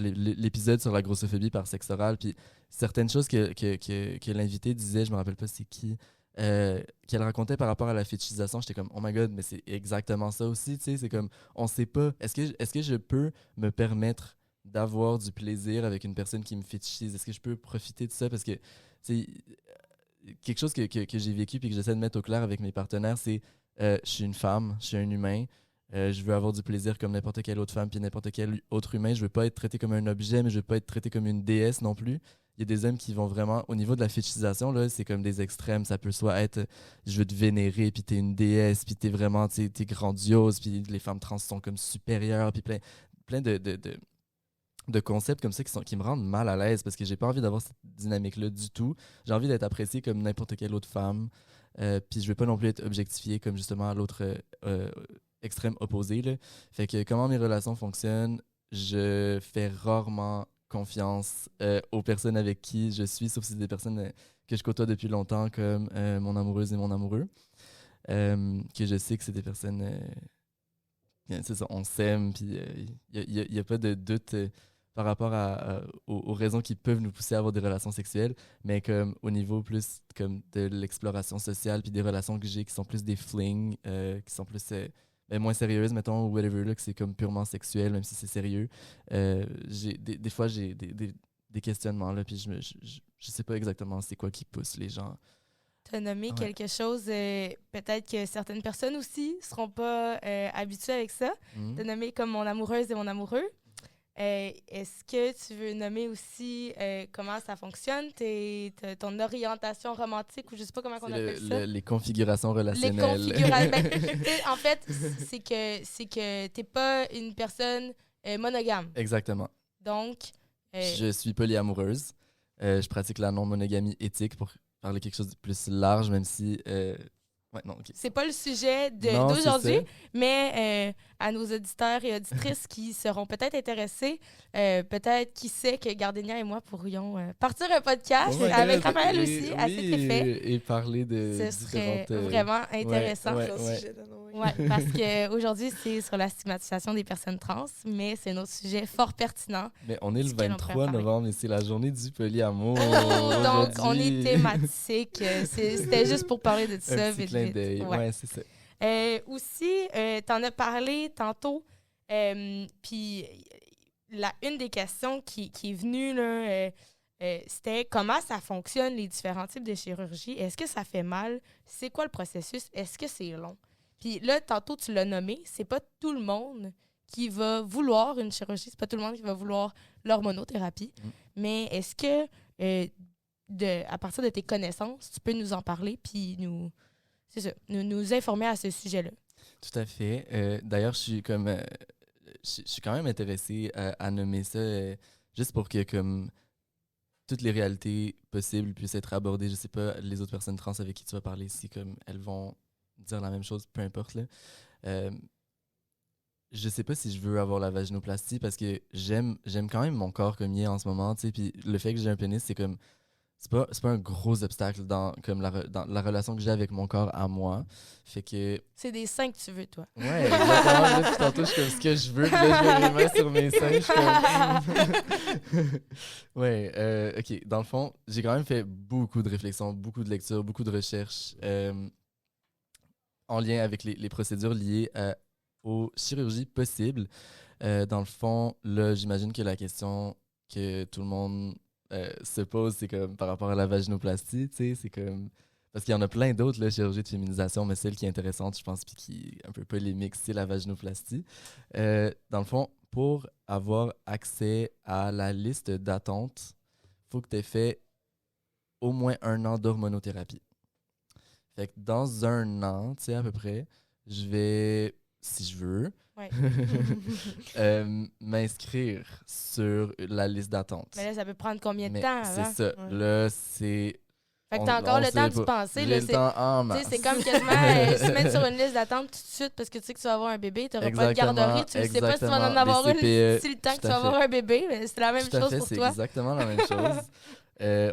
l'épisode sur la grossophobie par sexe oral. Puis certaines choses que l'invité disait, je me rappelle pas c'est qui, qu'elle racontait par rapport à la fétichisation, j'étais comme oh my god, mais c'est exactement ça aussi, tu sais, c'est comme on sait pas, est-ce que je peux me permettre d'avoir du plaisir avec une personne qui me fétichise, est-ce que je peux profiter de ça, parce que tu sais, quelque chose que j'ai vécu puis que j'essaie de mettre au clair avec mes partenaires, c'est je suis une femme, je suis un humain. Je veux avoir du plaisir comme n'importe quelle autre femme puis n'importe quel autre humain. Je veux pas être traité comme un objet, mais je veux pas être traité comme une déesse non plus. Il y a des hommes qui vont vraiment... Au niveau de la fétichisation, là, c'est comme des extrêmes. Ça peut soit être je veux te vénérer, puis t'es une déesse, puis t'es vraiment... T'es grandiose, puis les femmes trans sont comme supérieures, puis plein de concepts comme ça qui me rendent mal à l'aise parce que j'ai pas envie d'avoir cette dynamique-là du tout. J'ai envie d'être appréciée comme n'importe quelle autre femme. Puis je veux pas non plus être objectifiée comme justement à l'autre extrême opposé. Là. Fait que comment mes relations fonctionnent, je fais rarement confiance aux personnes avec qui je suis, sauf si c'est des personnes que je côtoie depuis longtemps, comme mon amoureuse et mon amoureux. Que je sais que c'est des personnes... c'est ça, on s'aime, puis il n'y a pas de doute par rapport aux raisons qui peuvent nous pousser à avoir des relations sexuelles, mais comme au niveau plus comme de l'exploration sociale, puis des relations que j'ai qui sont plus des flings, qui sont plus moins sérieuses, mettons, ou whatever, là, que c'est comme purement sexuel, même si c'est sérieux. Des fois, j'ai des questionnements, là, puis je sais pas exactement c'est quoi qui pousse les gens. Tu as nommé quelque chose, peut-être que certaines personnes aussi ne seront pas habituées avec ça. Tu as nommé comme mon amoureuse et mon amoureux. Est-ce que tu veux nommer aussi comment ça fonctionne, ton orientation romantique ou je sais pas comment on appelle ça? Les configurations relationnelles. Les configurations. En fait, c'est que tu n'es pas une personne monogame. Exactement. Donc... Je suis polyamoureuse. Je pratique la non-monogamie éthique pour parler quelque chose de plus large, même si... non, okay. C'est pas le sujet d'aujourd'hui, mais à nos auditeurs et auditrices qui seront peut-être intéressés, peut-être qui sait que Gardenia et moi pourrions partir un podcast avec Raphaël aussi, à cet effet. Et parler de ce serait vraiment intéressant. Parce qu'aujourd'hui, c'est sur la stigmatisation des personnes trans, mais c'est un autre sujet fort pertinent. Mais on est le 23 novembre et c'est la journée du polyamour. Donc, on est thématique. C'était juste pour parler de ça. Ouais, c'est ça. Aussi, tu en as parlé tantôt, puis une des questions qui est venue, là, c'était comment ça fonctionne, les différents types de chirurgie. Est-ce que ça fait mal? C'est quoi le processus? Est-ce que c'est long? Puis là, tantôt, tu l'as nommé, c'est pas tout le monde qui va vouloir une chirurgie, c'est pas tout le monde qui va vouloir l'hormonothérapie. Mais est-ce que, à partir de tes connaissances, tu peux nous en parler, puis nous informer à ce sujet-là? Tout à fait. D'ailleurs, je suis quand même intéressé à nommer ça juste pour que comme toutes les réalités possibles puissent être abordées. Je sais pas, les autres personnes trans avec qui tu vas parler, si comme elles vont dire la même chose, peu importe. Là. Je sais pas si je veux avoir la vaginoplastie parce que j'aime quand même mon corps comme il est en ce moment. Puis le fait que j'ai un pénis, c'est comme... C'est pas un gros obstacle dans la relation que j'ai avec mon corps à moi. Fait que... C'est des seins que tu veux, toi. Ouais, exactement. Là, puis tantôt, je suis comme ce que je veux. Puis là, je mets les mains sur mes seins. Je suis comme... ouais, OK. Dans le fond, j'ai quand même fait beaucoup de réflexions, beaucoup de lectures, beaucoup de recherches en lien avec les procédures liées aux chirurgies possibles. Dans le fond, là, j'imagine que la question que tout le monde... se pose, c'est comme par rapport à la vaginoplastie, tu sais, c'est comme... Parce qu'il y en a plein d'autres, là, chirurgies de féminisation, mais celle qui est intéressante, je pense, puis qui est un peu polémique, c'est la vaginoplastie. Dans le fond, pour avoir accès à la liste d'attente, il faut que tu aies fait au moins 1 an d'hormonothérapie. Fait que dans 1 an, tu sais, à peu près, je vais, si je veux, m'inscrire sur la liste d'attente. Mais là, ça peut prendre combien de temps avant? C'est ça. Là, c'est... Fait que t'as encore le temps d'y penser. J'ai le temps en masse. C'est comme quasiment se mettre sur une liste d'attente tout de suite parce que tu sais que tu vas avoir un bébé, tu n'auras pas de garderie, tu ne sais pas si tu vas en avoir une si le temps que tu vas avoir un bébé. Mais c'est la même chose pour toi. C'est exactement la même chose.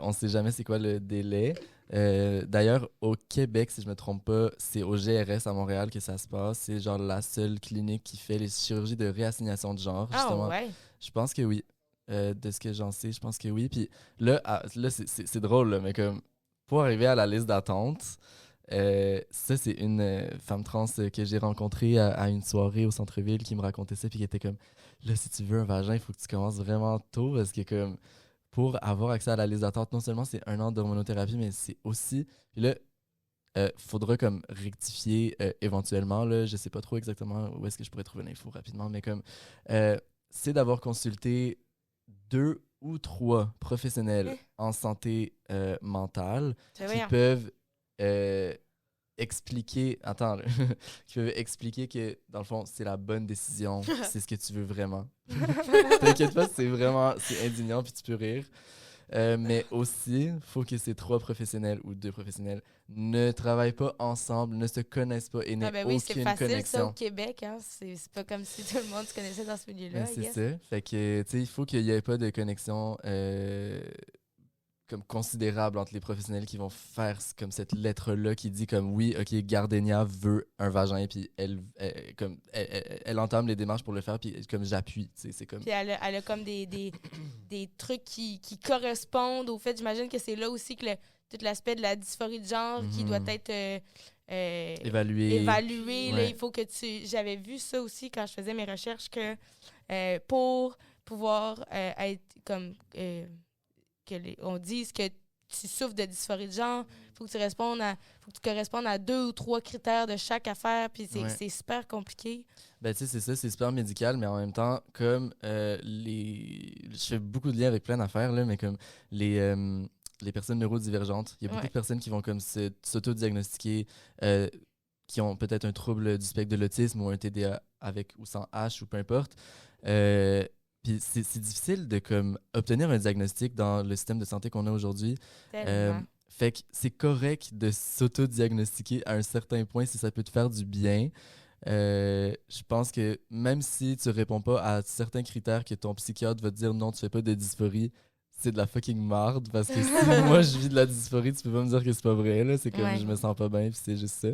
On ne sait jamais c'est quoi le délai. D'ailleurs, au Québec, si je me trompe pas, c'est au GRS à Montréal que ça se passe. C'est genre la seule clinique qui fait les chirurgies de réassignation de genre, justement. Ah ouais? Je pense que oui. De ce que j'en sais, je pense que oui. Puis là c'est drôle, là, mais comme pour arriver à la liste d'attente, ça, c'est une femme trans que j'ai rencontrée à une soirée au centre-ville qui me racontait ça, puis qui était comme, là, si tu veux un vagin, il faut que tu commences vraiment tôt, parce que comme pour avoir accès à la liste d'attente, non seulement c'est 1 an d'hormonothérapie, mais c'est aussi... Puis là, faudra comme rectifier éventuellement, là, je sais pas trop exactement où est-ce que je pourrais trouver l'info rapidement, mais comme c'est d'avoir consulté 2 ou 3 professionnels en santé mentale C'est qui voyons. peuvent expliquer, attends, là, qui peuvent expliquer que, dans le fond, c'est la bonne décision, c'est ce que tu veux vraiment. T'inquiète pas, c'est indignant, puis tu peux rire. Mais aussi, il faut que ces 3 professionnels ou 2 professionnels ne travaillent pas ensemble, ne se connaissent pas et n'aient Ah ben oui, c'est aucune facile ça connexion. au Québec, hein. C'est pas comme si tout le monde se connaissait dans ce milieu-là, Ben, I c'est guess. ça. Fait que, tu sais, il faut qu'il n'y ait pas de connexion comme considérable entre les professionnels qui vont faire comme cette lettre-là qui dit comme oui, OK, Gardenia veut un vagin, puis elle entame les démarches pour le faire, puis comme j'appuie, tu sais, c'est comme... Puis elle a comme des trucs qui correspondent au fait, j'imagine que c'est là aussi que tout l'aspect de la dysphorie de genre qui doit être évalué. Là, Ouais. il faut que J'avais vu ça aussi quand je faisais mes recherches, que pour pouvoir être comme... on dise que tu souffres de dysphorie de genre, faut que tu correspondes à 2 ou 3 critères de chaque affaire, puis Ouais. c'est super compliqué. Ben, tu sais, c'est ça, c'est super médical, mais en même temps, comme je fais beaucoup de liens avec plein d'affaires, là, mais comme les personnes neurodivergentes, il y a beaucoup de personnes qui vont comme s'auto-diagnostiquer, qui ont peut-être un trouble du spectre de l'autisme ou un TDA avec ou sans H ou peu importe. Puis c'est difficile de comme obtenir un diagnostic dans le système de santé qu'on a aujourd'hui. Tellement. Fait que c'est correct de s'auto-diagnostiquer à un certain point si ça peut te faire du bien. Je pense que même si tu réponds pas à certains critères que ton psychiatre va te dire non, tu fais pas de dysphorie, c'est de la fucking marde parce que si moi je vis de la dysphorie, tu peux pas me dire que c'est pas vrai, là. C'est comme Ouais. je me sens pas bien puis c'est juste ça.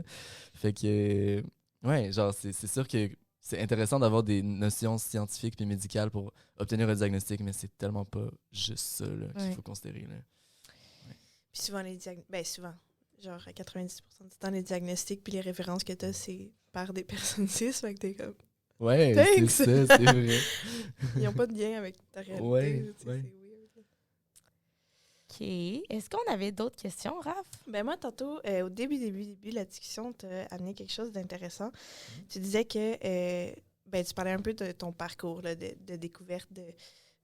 Fait que ouais, genre c'est sûr que c'est intéressant d'avoir des notions scientifiques puis médicales pour obtenir un diagnostic, mais c'est tellement pas juste ça là, qu'il faut considérer là. Puis souvent, souvent, genre à 90% du temps, les diagnostics puis les références que t'as, c'est par des personnes cis, fait que t'es comme... Ouais, Thanks! c'est ça, c'est vrai. Ils n'ont pas de lien avec ta réalité. Ouais, là, tu sais, ouais. c'est weird. OK. Est-ce qu'on avait d'autres questions, Raph? Ben moi, tantôt, au début de la discussion, tu as amené quelque chose d'intéressant. Tu disais que tu parlais un peu de ton parcours là, de découverte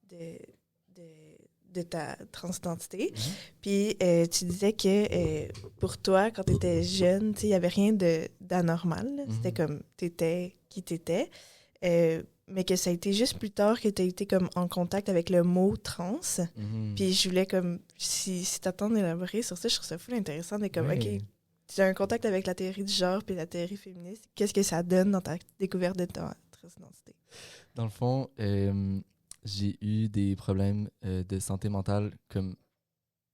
de ta transidentité. Puis tu disais que pour toi, quand tu étais jeune, il n'y avait rien d'anormal. Là. C'était comme tu étais qui tu étais. Mais que ça a été juste plus tard que tu as été comme en contact avec le mot trans. Puis je voulais comme, si t'attends d'élaborer sur ça, je trouve ça fou intéressant de comme, OK, tu as un contact avec la théorie du genre puis la théorie féministe. Qu'est-ce que ça donne dans ta découverte de ta transidentité? Dans le fond, j'ai eu des problèmes de santé mentale comme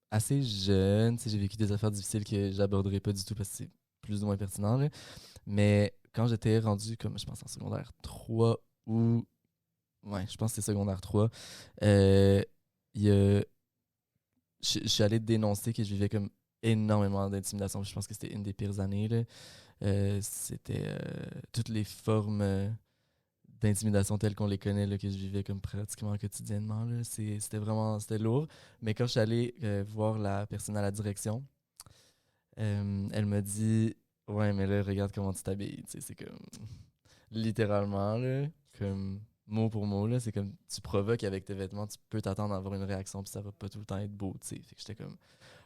assez jeune. J'ai vécu des affaires difficiles que j'aborderai pas du tout parce que c'est plus ou moins pertinent. Là. Mais quand j'étais rendu, comme je pense en secondaire 3 ou... Ouais, je pense que c'est secondaire 3. Je suis allé dénoncer que je vivais comme énormément d'intimidation. Je pense que c'était une des pires années. Là. C'était toutes les formes d'intimidation telles qu'on les connaît, là, que je vivais comme pratiquement quotidiennement. Là. C'était lourd. Mais quand je suis allé voir la personne à la direction, elle m'a dit « Ouais, mais là, regarde comment tu t'habilles. » C'est comme... Littéralement, là, comme mot pour mot, là, c'est comme tu provoques avec tes vêtements, tu peux t'attendre à avoir une réaction, puis ça va pas tout le temps être beau, tu sais. Fait que j'étais comme,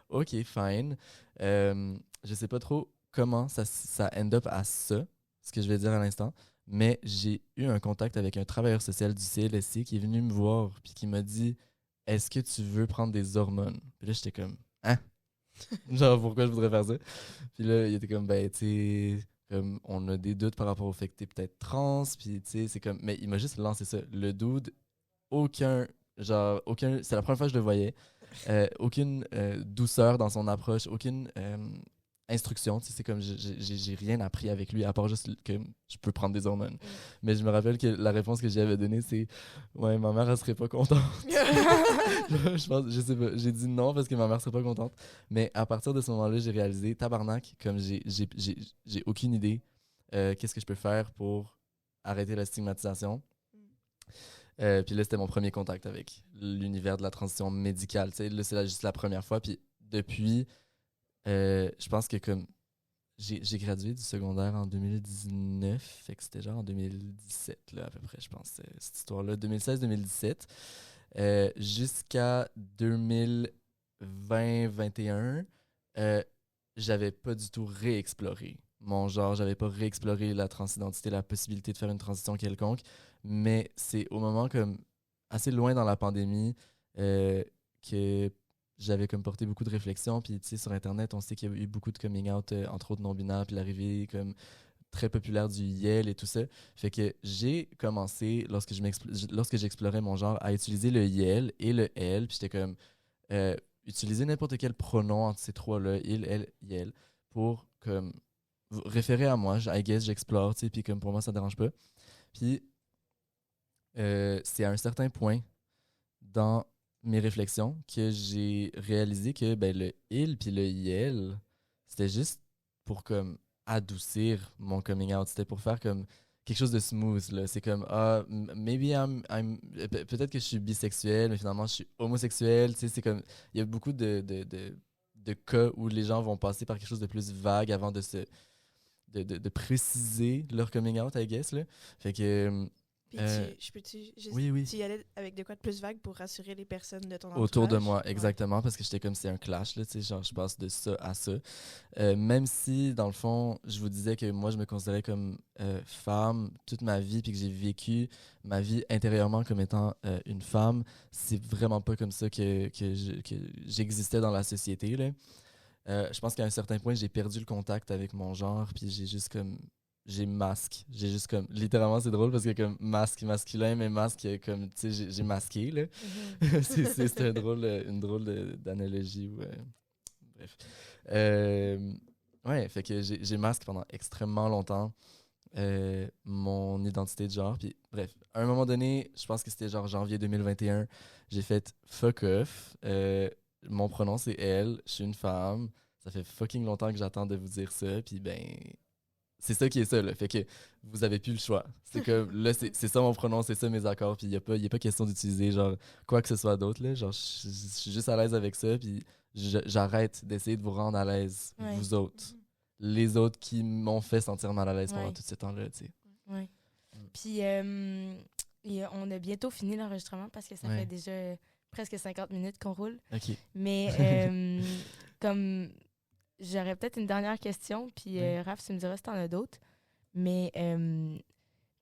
OK, fine. Je sais pas trop comment ça end up à ça, ce que je vais dire à l'instant, mais j'ai eu un contact avec un travailleur social du CLSC qui est venu me voir, puis qui m'a dit « Est-ce que tu veux prendre des hormones? » Puis là, j'étais comme « Hein? » Genre, pourquoi je voudrais faire ça? Puis là, il était comme, ben, tu sais... Comme on a des doutes par rapport au fait que t'es peut-être trans, puis tu sais, c'est comme... Mais il m'a juste lancé ça. Le dude, aucun... C'est la première fois que je le voyais. Aucune douceur dans son approche, aucune instruction. Tu sais, c'est comme... J'ai rien appris avec lui, à part juste que je peux prendre des hormones. Mais je me rappelle que la réponse que j'avais donnée, c'est... Ouais, ma mère, elle serait pas contente. Je sais pas. J'ai dit non parce que ma mère serait pas contente. Mais à partir de ce moment-là, j'ai réalisé, tabarnak, comme j'ai aucune idée qu'est-ce que je peux faire pour arrêter la stigmatisation. Puis là, c'était mon premier contact avec l'univers de la transition médicale. T'sais, là, c'est juste la première fois. Puis depuis, je pense que comme j'ai gradué du secondaire en 2019, fait que c'était genre en 2017, là, à peu près, je pense, cette histoire-là, 2016-2017, jusqu'à 2020-21, j'avais pas du tout réexploré mon genre, j'avais pas réexploré la transidentité, la possibilité de faire une transition quelconque, mais c'est au moment comme assez loin dans la pandémie que j'avais comme porté beaucoup de réflexions, puis tu sais, sur Internet, on sait qu'il y a eu beaucoup de coming out, entre autres non-binaires, puis l'arrivée comme très populaire du YEL et tout ça. Fait que j'ai commencé, lorsque j'explorais mon genre, à utiliser le YEL et le elle, puis j'étais comme, utiliser n'importe quel pronom entre ces trois-là, il, elle, YEL, pour comme référer à moi, I guess, j'explore, tu sais, puis comme pour moi, ça dérange pas. Puis c'est à un certain point dans mes réflexions que j'ai réalisé que ben, le il puis le yel, c'était juste pour comme adoucir mon coming out. C'était pour faire comme quelque chose de smooth. Là. C'est comme, maybe peut-être que je suis bisexuel, mais finalement je suis homosexuel. Tu sais, c'est comme, il y a beaucoup de cas où les gens vont passer par quelque chose de plus vague avant de préciser leur coming out, I guess. Là. Fait que Puis je peux-tu juste oui. tu y allais avec de quoi de plus vague pour rassurer les personnes de ton entourage? Autour de moi, exactement, parce que j'étais comme c'est un clash, là, tu sais, genre je passe de ça à ça. Même si, dans le fond, je vous disais que moi, je me considérais comme femme toute ma vie, puis que j'ai vécu ma vie intérieurement comme étant une femme, c'est vraiment pas comme ça que j'existais dans la société, là. Je pense qu'à un certain point, j'ai perdu le contact avec mon genre, puis j'ai juste comme j'ai masque. J'ai juste comme. Littéralement, c'est drôle parce que comme masque masculin, mais masque comme. Tu sais, j'ai masqué, là. C'est une drôle d'analogie. Bref. Ouais, fait que j'ai masque pendant extrêmement longtemps mon identité de genre. Puis, bref, à un moment donné, je pense que c'était genre janvier 2021, j'ai fait fuck off. Mon pronom, c'est elle. Je suis une femme. Ça fait fucking longtemps que j'attends de vous dire ça. Puis, ben c'est ça qui est ça, là. Fait que vous avez plus le choix. C'est que là, c'est ça mon pronom, c'est ça mes accords, puis il n'y a pas question d'utiliser genre quoi que ce soit d'autre, là. Genre, je suis juste à l'aise avec ça, puis j'arrête d'essayer de vous rendre à l'aise, vous autres. Les autres qui m'ont fait sentir mal à l'aise pendant tout ce temps-là, tu sais. Oui. Puis, on a bientôt fini l'enregistrement parce que ça fait déjà presque 50 minutes qu'on roule. OK. Mais comme... J'aurais peut-être une dernière question, puis Raph, tu me diras si t'en as d'autres. Mais,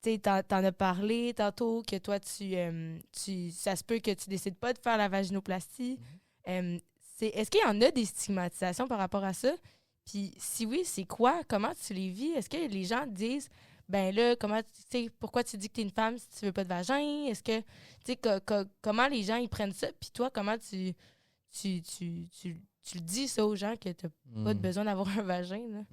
tu sais, t'en as parlé tantôt que toi, ça se peut que tu décides pas de faire la vaginoplastie. Est-ce qu'il y en a des stigmatisations par rapport à ça? Puis si oui, c'est quoi? Comment tu les vis? Est-ce que les gens te disent, ben là, pourquoi tu dis que t'es une femme si tu veux pas de vagin? Est-ce que, tu sais, comment les gens, ils prennent ça? Puis toi, comment tu le dis ça aux gens que t'as pas de besoin d'avoir un vagin, là?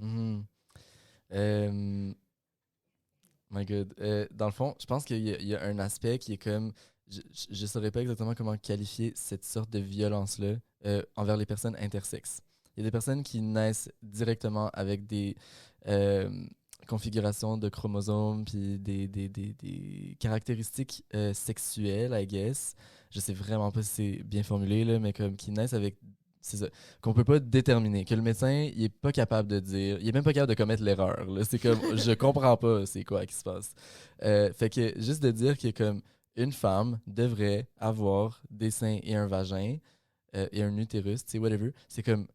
My God. Dans le fond, je pense qu'il y a un aspect qui est comme... Je saurais pas exactement comment qualifier cette sorte de violence-là envers les personnes intersexes. Il y a des personnes qui naissent directement avec des configurations de chromosomes puis des caractéristiques sexuelles, I guess. Je sais vraiment pas si c'est bien formulé, là, mais comme qui naissent avec... C'est ça. Qu'on peut pas déterminer. Que le médecin, il est pas capable de dire. Il est même pas capable de commettre l'erreur. Là. C'est comme, je comprends pas c'est quoi qui se passe. Fait que juste de dire que comme une femme devrait avoir des seins et un vagin et un utérus, tu sais, whatever, c'est comme.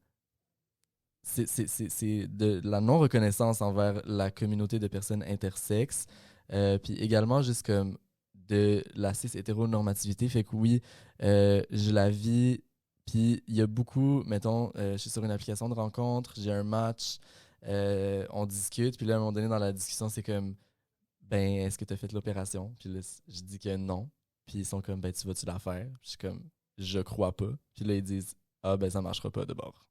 C'est de la non-reconnaissance envers la communauté de personnes intersexes. Puis également, juste comme de la cis-hétéronormativité. Fait que oui, je la vis. Puis il y a beaucoup, mettons, je suis sur une application de rencontre, j'ai un match, on discute, puis là, à un moment donné, dans la discussion, c'est comme, ben, est-ce que tu as fait l'opération? Puis là, je dis que non. Puis ils sont comme, ben, tu vas-tu la faire? Puis je suis comme, je crois pas. Puis là, ils disent, ah, ben, ça marchera pas de bord.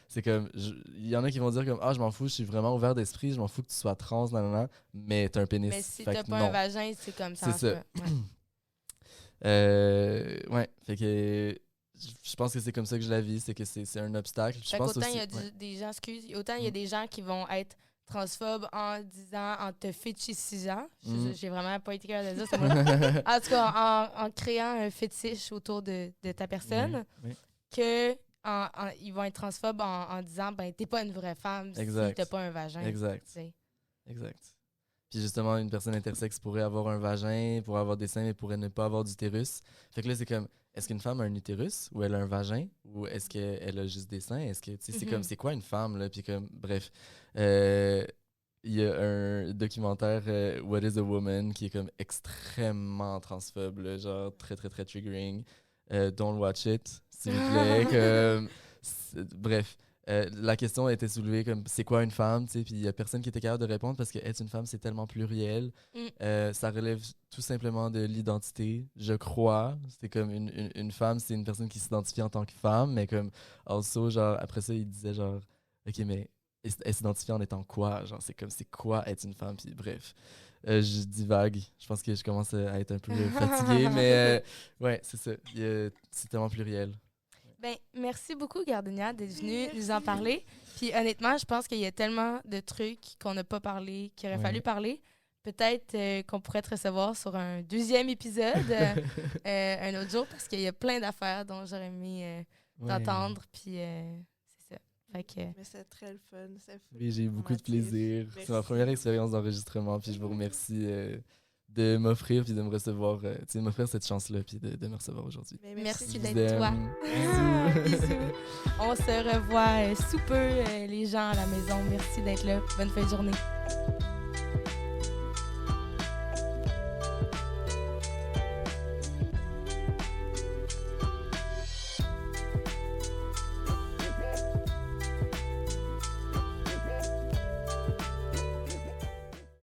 C'est comme, il y en a qui vont dire comme, ah, je m'en fous, je suis vraiment ouvert d'esprit, je m'en fous que tu sois trans, nanana, mais t'as un pénis. Mais si t'as pas un vagin, c'est comme ça. C'est ça. Ouais, fait que... Je pense que c'est comme ça que je la vis, c'est que c'est un obstacle. Je pense autant aussi, il y a des gens, autant il y a des gens qui vont être transphobes en disant, en te fétichisant. J'ai vraiment pas été capable de dire ça. En tout cas, en créant un fétiche autour de ta personne, que ils vont être transphobes en disant, ben, t'es pas une vraie femme si t'as pas un vagin. Exact. T'sais. Exact. Puis justement, une personne intersexe pourrait avoir un vagin, pourrait avoir des seins, mais pourrait ne pas avoir d'utérus. Fait que là, c'est comme, est-ce qu'une femme a un utérus ou elle a un vagin ou est-ce qu'elle a juste des seins? Est-ce que, tu sais, c'est comme, c'est quoi une femme, là? Puis comme, bref. Il y a un documentaire, What is a Woman, qui est comme extrêmement transphobe, là, genre très, très, très triggering. Don't watch it, s'il vous plaît. Bref. La question a été soulevée comme c'est quoi une femme, tu sais, puis il y a personne qui était capable de répondre parce que être une femme c'est tellement pluriel. Ça relève tout simplement de l'identité, je crois. C'est comme une femme, c'est une personne qui s'identifie en tant que femme, mais comme also genre après ça il disait genre ok mais elle s'identifie en étant quoi, genre c'est comme c'est quoi être une femme, puis bref. Je divague, je pense que je commence à être un peu fatigué, mais ouais c'est ça, c'est tellement pluriel. Ben, merci beaucoup, Gardenia, d'être venue nous en parler. Puis honnêtement, je pense qu'il y a tellement de trucs qu'on n'a pas parlé, qu'il aurait fallu parler. Peut-être qu'on pourrait te recevoir sur un deuxième épisode un autre jour, parce qu'il y a plein d'affaires dont j'aurais aimé t'entendre. Puis c'est ça. Fait que... Mais c'est très le fun. Oui, j'ai eu beaucoup de plaisir. C'est ma première expérience d'enregistrement, puis je vous remercie de m'offrir puis de me recevoir, m'offrir cette chance-là puis de me recevoir aujourd'hui. Merci d'être toi. Bisous. On se revoit sous peu, les gens à la maison. Merci d'être là. Bonne fin de journée.